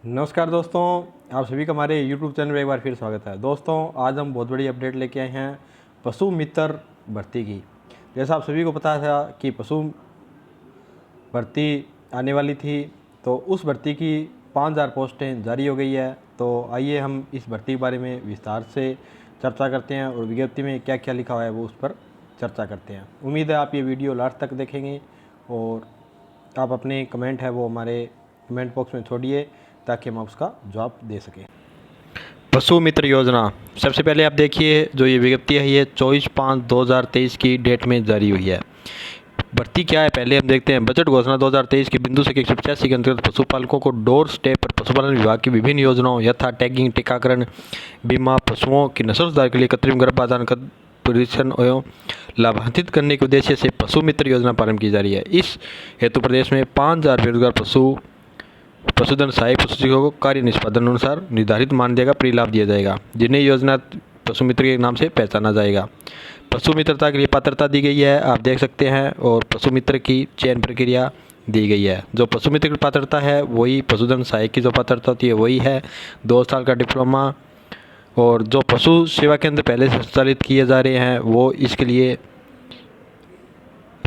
नमस्कार दोस्तों, आप सभी का हमारे YouTube चैनल में एक बार फिर स्वागत है। दोस्तों, आज हम बहुत बड़ी अपडेट लेके आए हैं पशु मित्र भर्ती की। जैसा आप सभी को पता था कि पशु भर्ती आने वाली थी, तो उस भर्ती की 5000 पोस्टें जारी हो गई है। तो आइए हम इस भर्ती के बारे में विस्तार से चर्चा करते हैं और विज्ञप्ति में क्या क्या लिखा हुआ है वो उस पर चर्चा करते हैं। उम्मीद है आप ये वीडियो लास्ट तक देखेंगे और आप अपने कमेंट है वो हमारे कमेंट बॉक्स में छोड़िए ताकि हम उसका जवाब दे सकें। पशु मित्र योजना, सबसे पहले आप देखिए जो ये विज्ञप्ति है ये 24/5/2023 की डेट में जारी हुई है। भर्ती क्या है पहले हम देखते हैं। बजट घोषणा 2023 की बिंदु संख्या 185 के अंतर्गत पशुपालकों को डोर स्टेप पर पशुपालन विभाग की विभिन्न योजनाओं यथा टैगिंग, टीकाकरण, बीमा, पशुओं की नस्ल सुधार के लिए कृत्रिम गर्भाधान परीक्षण एवं लाभान्वित करने के उद्देश्य से पशु मित्र योजना प्रारंभ की जा रही है। इस हेतु प्रदेश में 5000 बेरोजगार पशुधन सहायक पशु चिकित्सकों को कार्य निष्पादन अनुसार निर्धारित मानदेय का परिलाभ दिया जाएगा, जिन्हें योजना पशु मित्र के नाम से पहचाना जाएगा। पशु मित्रता के लिए पात्रता दी गई है, आप देख सकते हैं, और पशु मित्र की चयन प्रक्रिया दी गई है। जो पशु मित्र की पात्रता है वही पशुधन सहायक की जो पात्रता होती है वही है 2 साल का डिप्लोमा। और जो पशु सेवा केंद्र पहले से संचालित किए जा रहे हैं वो इसके लिए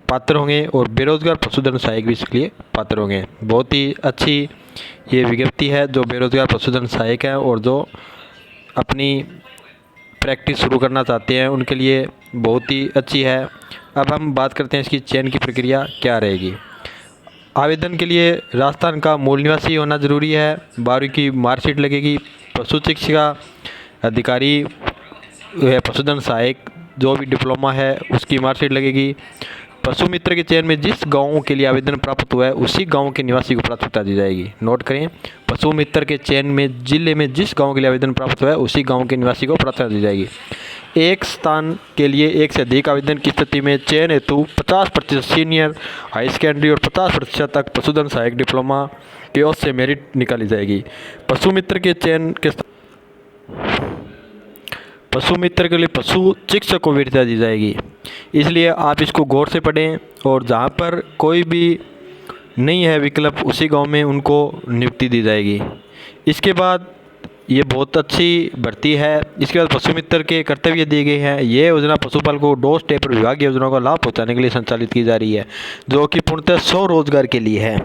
पात्र होंगे और बेरोजगार पशुधन सहायक भी इसके लिए पात्र होंगे। बहुत ही अच्छी ये विज्ञप्ति है जो बेरोजगार पशुधन सहायक हैं और जो अपनी प्रैक्टिस शुरू करना चाहते हैं उनके लिए बहुत ही अच्छी है। अब हम बात करते हैं इसकी चयन की प्रक्रिया क्या रहेगी। आवेदन के लिए राजस्थान का मूल निवासी होना जरूरी है। 12वीं की मार्कशीट लगेगी। पशु चिकित्सा अधिकारी पशुधन सहायक जो भी डिप्लोमा है उसकी मार्कशीट लगेगी। पशु मित्र के चयन में जिस गांवों के लिए आवेदन प्राप्त हुआ है उसी गांव के निवासी को प्राथमिकता दी जाएगी। नोट करें, पशु मित्र के चयन में जिले में जिस गांव के लिए आवेदन प्राप्त हुआ है उसी गांव के निवासी को प्राथमिकता दी जाएगी। एक स्थान के लिए एक से अधिक आवेदन की स्थिति में चयन हेतु 50% सीनियर हाई सेकेंडरी और 50% तक पशुधन सहायक डिप्लोमा की ओर से मेरिट निकाली जाएगी। पशु मित्र के चयन के पशु मित्र के लिए पशु चिकित्सक को वरीयता दी जाएगी, इसलिए आप इसको गौर से पढ़ें और जहाँ पर कोई भी नहीं है विकल्प उसी गांव में उनको नियुक्ति दी जाएगी। इसके बाद ये बहुत अच्छी भर्ती है। इसके बाद पशु मित्र के कर्तव्य दिए गए हैं। ये योजना पशुपालकों को डोर स्टेप पर विभागीय योजनाओं का लाभ पहुंचाने के लिए संचालित की जा रही है, जो कि पूर्णतः स्वरोजगार के लिए है।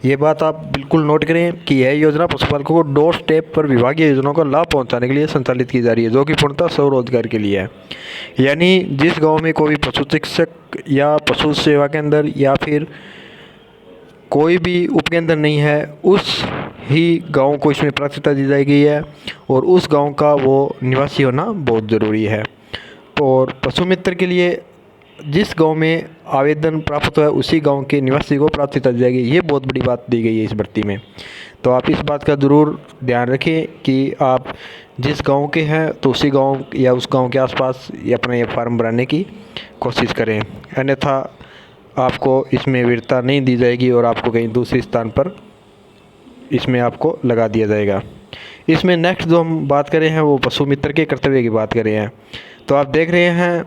ये बात आप बिल्कुल नोट करें कि यह योजना पशुपालकों को डोर स्टेप पर विभागीय योजनाओं का लाभ पहुंचाने के लिए संचालित की जा रही है, जो कि पूर्णतः स्वरोजगार के लिए है। यानी जिस गाँव में कोई पशु चिकित्सक या पशु सेवा केंद्र या फिर कोई भी उपकेंद्र नहीं है उस ही गांव को इसमें प्राथमिकता दी जाएगी है और उस गांव का वो निवासी होना बहुत ज़रूरी है। और पशु मित्र के लिए जिस गांव में आवेदन प्राप्त हुआ है उसी गांव के निवासी को प्राथमिकता दी जाएगी। ये बहुत बड़ी बात दी गई है इस भर्ती में। तो आप इस बात का ज़रूर ध्यान रखें कि आप जिस गांव के हैं तो उसी गांव या उस गांव के आसपास अपना ये फार्म भराने की कोशिश करें, अन्यथा आपको इसमें वीरता नहीं दी जाएगी और आपको कहीं दूसरे स्थान पर इसमें आपको लगा दिया जाएगा। इसमें नेक्स्ट जो हम बात करें हैं वो पशु मित्र के कर्तव्य की बात कर रहे हैं। तो आप देख रहे हैं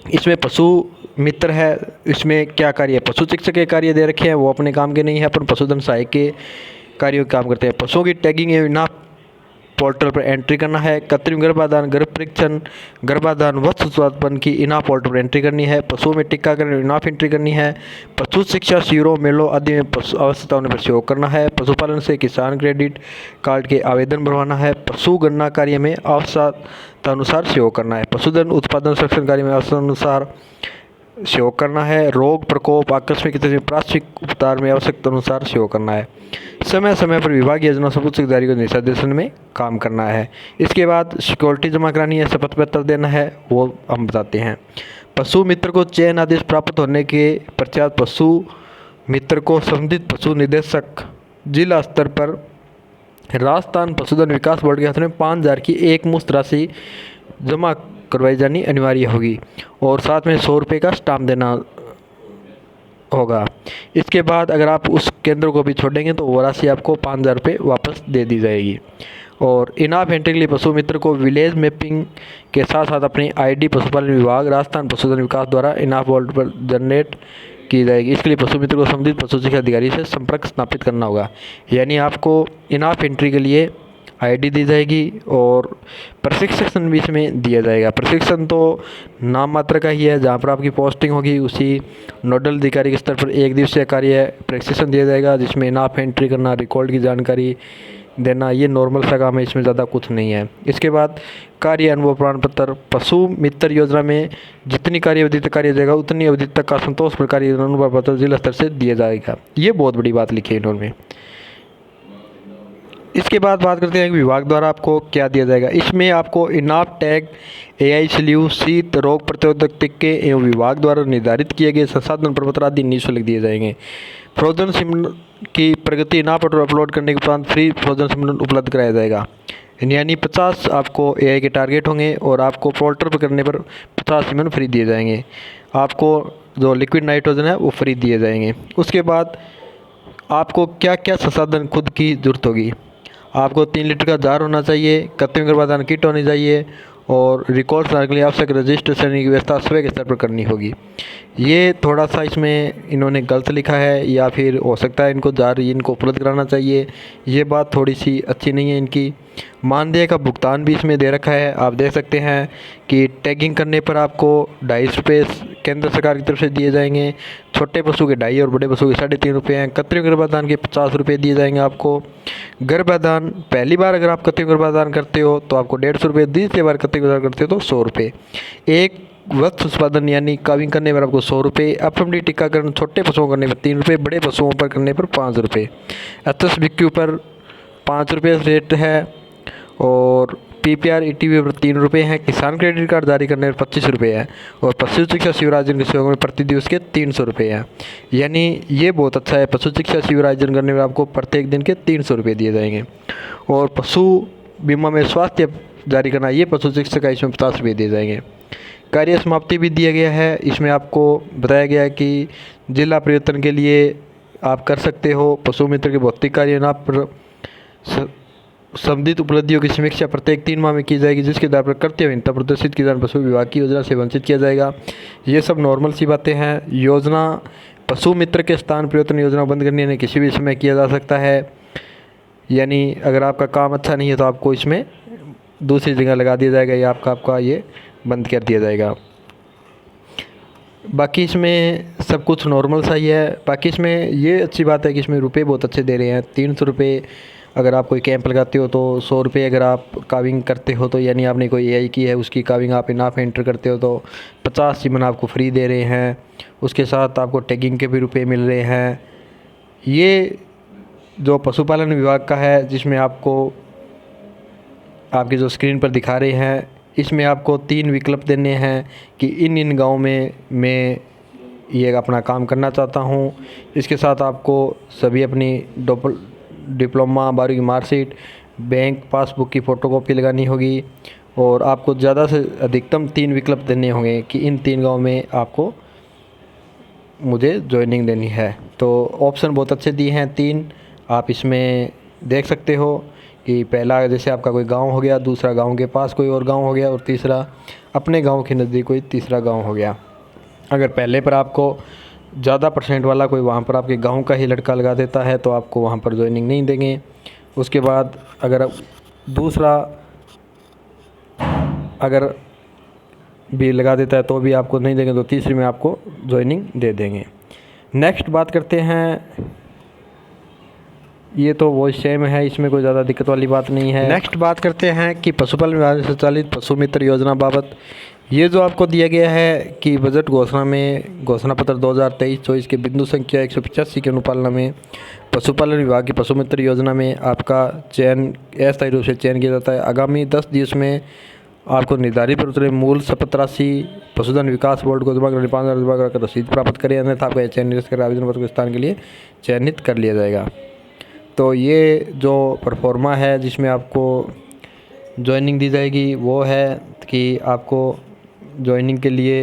इसमें पशु मित्र है, इसमें क्या कार्य है। पशु चिकित्सक के कार्य दे रखे हैं वो अपने काम के नहीं है, अपन पशुधन सहायक के कार्यों का काम करते हैं। पशुओं की टैगिंग एवं इनाफ पोर्टल पर एंट्री करना है। कृत्रिम गर्भाधान, गर्भ परीक्षण, गर्भाधान, वत्स उत्पादन की इनाफ पोर्टल पर एंट्री करनी है। पशुओं में टीकाकरण इनाफ एंट्री करनी है। पशु शिक्षा शिविरों, मेलों आदि में पशु आवश्यकता होने पर सहयोग करना है। पशुपालन से किसान क्रेडिट कार्ड के आवेदन भरवाना है। पशु गणना कार्य में आवश्यकता अनुसार सहयोग करना है। पशुधन उत्पादन संरक्षण कार्य में आवश्यकता अनुसार सहयोग करना है। रोग प्रकोप, आकस्मिक प्राथमिक उपचार में आवश्यकता अनुसार सहयोग करना है। समय समय पर विभागीय योजना सबूत अधिकारी को निर्देशन में काम करना है। इसके बाद सिक्योरिटी जमा करानी है, शपथ पत्र देना है, वो हम बताते हैं। पशु मित्र को चयन आदेश प्राप्त होने के पश्चात पशु मित्र को संबंधित पशु निदेशक जिला स्तर पर राजस्थान पशुधन विकास बोर्ड के हाथ में 5000 की एक मुश्त राशि जमा करवाई जानी अनिवार्य होगी और साथ में 100 रुपये का स्टाम्प देना होगा। इसके बाद अगर आप उस केंद्र को भी छोड़ेंगे तो वो राशि आपको 5000 रुपये वापस दे दी जाएगी। और इनाफ एंट्री के लिए पशु मित्र को विलेज मैपिंग के साथ साथ अपनी आईडी पशुपालन विभाग राजस्थान पशुधन विकास द्वारा इनाफ पोर्टल पर जनरेट की जाएगी। इसके लिए पशु मित्र को संबंधित पशु चिकित्सा अधिकारी से संपर्क स्थापित करना होगा। यानी आपको इनाफ एंट्री के लिए आईडी दी जाएगी और प्रशिक्षण भी इसमें दिया जाएगा। प्रशिक्षण तो नाम मात्र का ही है, जहाँ पर आपकी पोस्टिंग होगी उसी नोडल अधिकारी के स्तर पर 1 दिवसीय कार्य प्रशिक्षण दिया जाएगा, जिसमें इनाफ एंट्री करना, रिकॉर्ड की जानकारी देना, ये नॉर्मल सा काम है, इसमें ज़्यादा कुछ नहीं है। इसके बाद कार्य अनुभव प्रमाण पत्र। पशु मित्र योजना में जितनी कार्य अवधि तक कार्य जाएगा उतनी अवधि तक का संतोष पर कार्य अनुभव पत्र जिला स्तर से दिया जाएगा। ये बहुत बड़ी बात लिखी है इन्होंने। इसके बाद बात करते हैं कि विभाग द्वारा आपको क्या दिया जाएगा। इसमें आपको इनाफ टैग, AI स्लीव, शीत रोग प्रतिरोधक टीके एवं विभाग द्वारा निर्धारित किए गए संसाधन प्रपत्र आदि निःशुल्क दिए जाएंगे। फ्रोजन सीमेंट की प्रगति इनाफ पर अपलोड करने के उपरांत फ्री फ्रोजन सीमेंट उपलब्ध कराया जाएगा। यानी 50 आपको AI के टारगेट होंगे और आपको पोर्टर पर करने पर 50 सीमेंट फ्री दिए जाएंगे। आपको जो लिक्विड नाइट्रोजन है वो फ्री दिए जाएंगे। उसके बाद आपको क्या क्या संसाधन खुद की ज़रूरत होगी। आपको 3 लीटर का जार होना चाहिए, कृत्रिम गर्भाधान किट होनी चाहिए और रिकॉर्ड सुधार के लिए आवश्यक रजिस्ट्रेशन की व्यवस्था स्वयं के स्तर पर करनी होगी। ये थोड़ा सा इसमें इन्होंने गलत लिखा है, या फिर हो सकता है इनको जार इनको उपलब्ध कराना चाहिए। ये बात थोड़ी सी अच्छी नहीं है इनकी। मानदेय का भुगतान भी इसमें दे रखा है। आप देख सकते हैं कि टैगिंग करने पर आपको 250 रुपये केंद्र सरकार की तरफ से दिए जाएंगे। छोटे पशु के 2.5 और बड़े पशु के 3.5 रुपये हैं। कृत्रिम गर्भाधान के 50 रुपये दिए जाएंगे आपको। गर्भाधान पहली बार अगर आप कृत्रिम गर्भाधान करते हो तो आपको 150 रुपये, दूसरी बार कृत्रिम गर्भाधान करते हो तो 100 रुपये। एक वत्स उत्पादन यानी काविंग करने पर आपको 100 रुपये। अपमडी टीकाकरण छोटे पशुओं करने पर 3 रुपये, बड़े पशुओं पर करने पर 5 रुपये। HSBQ पर 5 रुपये रेट है और PPR ETV पर 3 रुपये हैं। किसान क्रेडिट कार्ड जारी करने पर 25 रुपये है और पशु चिकित्सा शिविर आयोजन के सहयोग में प्रति दिवस के 300 रुपये हैं। यानी ये बहुत अच्छा है। पशु चिकित्सा शिविर आयोजन करने में आपको प्रत्येक दिन के 300 रुपये दिए जाएंगे। और पशु बीमा में स्वास्थ्य जारी करना, ये पशु चिकित्सा का इसमें 50 रुपये दिए जाएंगे। कार्य समाप्ति भी दिया गया है। इसमें आपको बताया गया है कि जिला परिवर्तन के लिए आप कर सकते हो। पशु मित्र के भौतिक कार्य नाप पर संबंधित उपलब्धियों की समीक्षा प्रत्येक 3 माह में की जाएगी, जिसके आधार पर कर्तव्यहीनता प्रदर्शित किसान पशु विभाग की योजना से वंचित किया जाएगा। ये सब नॉर्मल सी बातें हैं। योजना पशु मित्र के स्थान परिवर्तन योजना बंद करने ने किसी भी समय किया जा सकता है। यानी अगर आपका काम अच्छा नहीं है तो आपको इसमें दूसरी जगह लगा दिया जाएगा या आपका ये बंद कर दिया जाएगा। बाकी इसमें सब कुछ नॉर्मल सा ही है। बाकी इसमें ये अच्छी बात है कि इसमें रुपए बहुत अच्छे दे रहे हैं। 300 रुपये अगर आप कोई कैंप लगाते हो तो 100 रुपये अगर आप काविंग करते हो तो यानी आपने कोई AI की है उसकी काविंग आप इनाफ एंटर करते हो तो 50 सीमन आपको फ्री दे रहे हैं। उसके साथ आपको टैगिंग के भी रुपये मिल रहे हैं। ये जो पशुपालन विभाग का है, जिसमें आपको आपकी जो स्क्रीन पर दिखा रहे हैं, इसमें आपको 3 विकल्प देने हैं कि इन गाँव में मैं ये अपना काम करना चाहता हूँ। इसके साथ आपको सभी अपनी डिप्लोमा, 12वीं की मार्कशीट, बैंक पासबुक की फ़ोटोकॉपी लगानी होगी और आपको ज़्यादा से अधिकतम 3 विकल्प देने होंगे कि इन 3 गाँव में आपको मुझे ज्वाइनिंग देनी है। तो ऑप्शन बहुत अच्छे दिए हैं 3। आप इसमें देख सकते हो कि पहला जैसे आपका कोई गांव हो गया, दूसरा गांव के पास कोई और गांव हो गया और तीसरा अपने गांव के नज़दीक कोई तीसरा गांव हो गया। अगर पहले पर आपको ज़्यादा परसेंट वाला कोई वहाँ पर आपके गांव का ही लड़का लगा देता है तो आपको वहाँ पर ज्वाइनिंग नहीं देंगे। उसके बाद अगर दूसरा अगर भी लगा देता है तो भी आपको नहीं देंगे, तो तीसरी में आपको ज्वाइनिंग दे देंगे। नेक्स्ट बात करते हैं, ये तो वो सेम है, इसमें कोई ज़्यादा दिक्कत वाली बात नहीं है। नेक्स्ट बात करते हैं कि पशुपालन विभाग से संचालित पशु मित्र योजना बाबत ये जो आपको दिया गया है कि बजट घोषणा में घोषणा पत्र 2023-24 के बिंदु संख्या 185 के अनुपालना में पशुपालन विभाग की पशु मित्र योजना में आपका चयन अस्थायी रूप से चयन किया जाता है। आगामी 10 दिवस में आपको निर्धारित पर मूल शपथ राशि पशुधन विकास बोर्ड को जमा करने 5,000 जमा कर रसीद प्राप्त करें, अन्यथा आपका चयन निरस्त कर आवेदन पत्र के स्थान के लिए चयनित कर लिया जाएगा। तो ये जो परफॉर्मा है जिसमें आपको ज्वाइनिंग दी जाएगी वो है कि आपको ज्वाइनिंग के लिए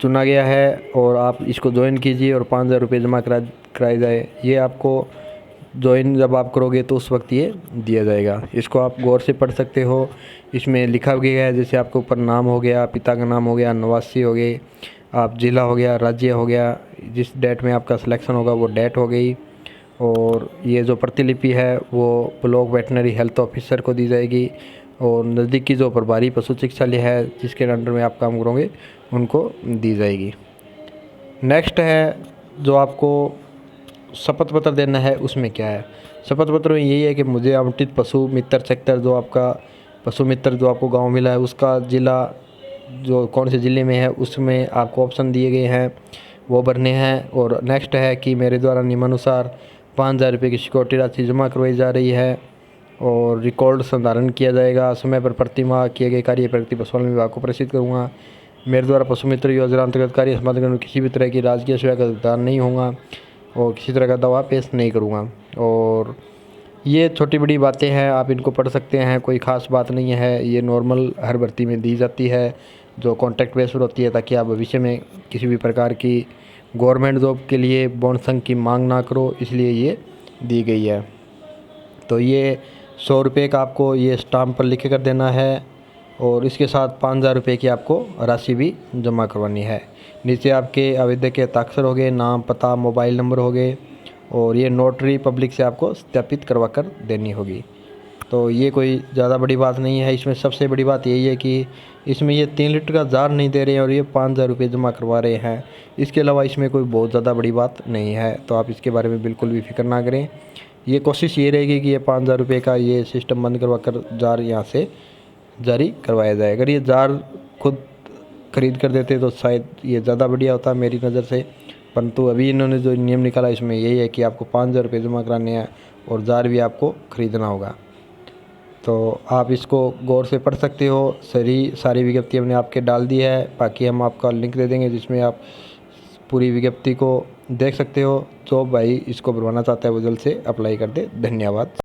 चुना गया है और आप इसको ज्वाइन कीजिए और 5,000 रुपये जमा कराए जाए। ये आपको ज्वाइन जब आप करोगे तो उस वक्त ये दिया जाएगा। इसको आप गौर से पढ़ सकते हो। इसमें लिखा गया है जैसे आपके ऊपर नाम हो गया, पिता का नाम हो गया, निवासी हो गए, आप जिला हो गया, राज्य हो गया, जिस डेट में आपका सिलेक्शन होगा वो डेट हो गई। और ये जो प्रतिलिपि है वो ब्लॉक वेटनरी हेल्थ ऑफिसर को दी जाएगी और नज़दीकी जो प्रभारी पशु चिकित्सालय है जिसके अंडर में आप काम करोगे उनको दी जाएगी। नेक्स्ट है जो आपको शपथ पत्र देना है, उसमें क्या है। शपथ पत्र में यही है कि मुझे आवंटित पशु मित्र सेक्टर जो आपका पशु मित्र जो आपको गांव मिला है उसका ज़िला जो कौन से ज़िले में है उसमें आपको ऑप्शन दिए गए हैं वो भरने हैं। और नेक्स्ट है कि मेरे द्वारा नियमानुसार 5,000 रुपये की सिक्योरिटी राशि जमा करवाई जा रही है और रिकॉर्ड संधारण किया जाएगा। समय पर प्रति माह किए गए कार्य प्रगति पशुपालन विभाग को प्रेषित करूँगा। मेरे द्वारा पशु मित्र योजना अंतर्गत कार्य संपादन में किसी भी तरह की राजकीय सेवा का भुगतान नहीं होगा और किसी तरह का दावा पेश नहीं करूँगा। और ये छोटी बड़ी बातें हैं, आप इनको पढ़ सकते हैं, कोई ख़ास बात नहीं है। ये नॉर्मल हर भर्ती में दी जाती है जो कॉन्ट्रैक्ट बेस पर होती है, ताकि आप भविष्य में किसी भी प्रकार की गवर्नमेंट जॉब के लिए बॉन्ड संघ की मांग ना करो, इसलिए ये दी गई है। तो ये 100 रुपये का आपको ये स्टाम्प पर लिख कर देना है और इसके साथ 5,000 रुपये की आपको राशि भी जमा करवानी है। नीचे आपके आवेदक के हस्ताक्षर हो गए, नाम पता मोबाइल नंबर हो गए और ये नोटरी पब्लिक से आपको सत्यापित करवा कर देनी होगी। तो ये कोई ज़्यादा बड़ी बात नहीं है। इसमें सबसे बड़ी बात यही है कि इसमें ये 3 लीटर का जार नहीं दे रहे हैं और ये 5,000 रुपये जमा करवा रहे हैं। इसके अलावा इसमें कोई बहुत ज़्यादा बड़ी बात नहीं है, तो आप इसके बारे में बिल्कुल भी फिक्र ना करें। ये कोशिश ये रहेगी कि ये 5,000 रुपये का ये सिस्टम बंद करवा कर जार यहाँ से जारी करवाया जाए। अगर ये जार खुद खरीद कर देते तो शायद ये ज़्यादा बढ़िया होता मेरी नज़र से, परंतु अभी इन्होंने जो नियम निकाला इसमें यही है कि आपको 5,000 रुपये जमा कराने हैं और जार भी आपको ख़रीदना होगा। तो आप इसको गौर से पढ़ सकते हो। सारी विज्ञप्ति हमने आपके डाल दी है, बाकी हम आपका लिंक दे देंगे जिसमें आप पूरी विज्ञप्ति को देख सकते हो। जो भाई इसको भरवाना चाहता है वो जल्द से अप्लाई कर दे। धन्यवाद।